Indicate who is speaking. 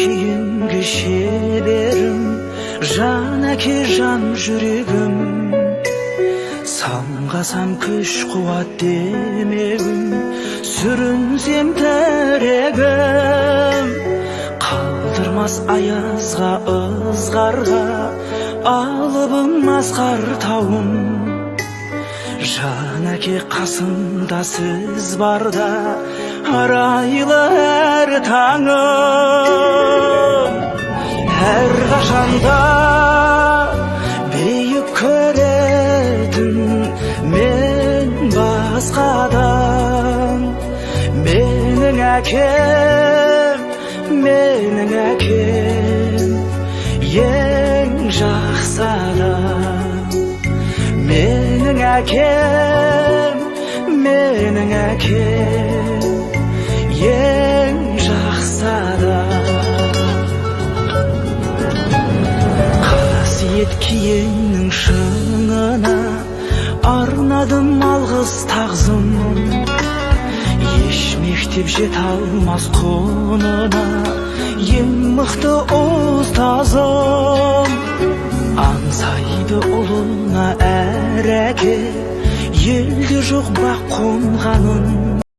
Speaker 1: күйіңгі шеберім, жан әке жан жүрегім. Самғасам күш қуат демегім, сүрінсем тірегім. Қалдырмас аязға ызғарға, алыбым асқар тауым. Жан әке қасымда сіз барда, арайлы әр таңым. Әр қашанда биік көретін мен басқадан. Менің әкем, ең жақсы адам. Менің әкем, ең жақсы адам. Қасиет киеңнің шыңына арнадым алғыс тағзым. Еш мектеп жете алмас құнына, ең мықты ұстазым. Аңсайды ұлына әр әке, елде жоқ бақ қонғанын.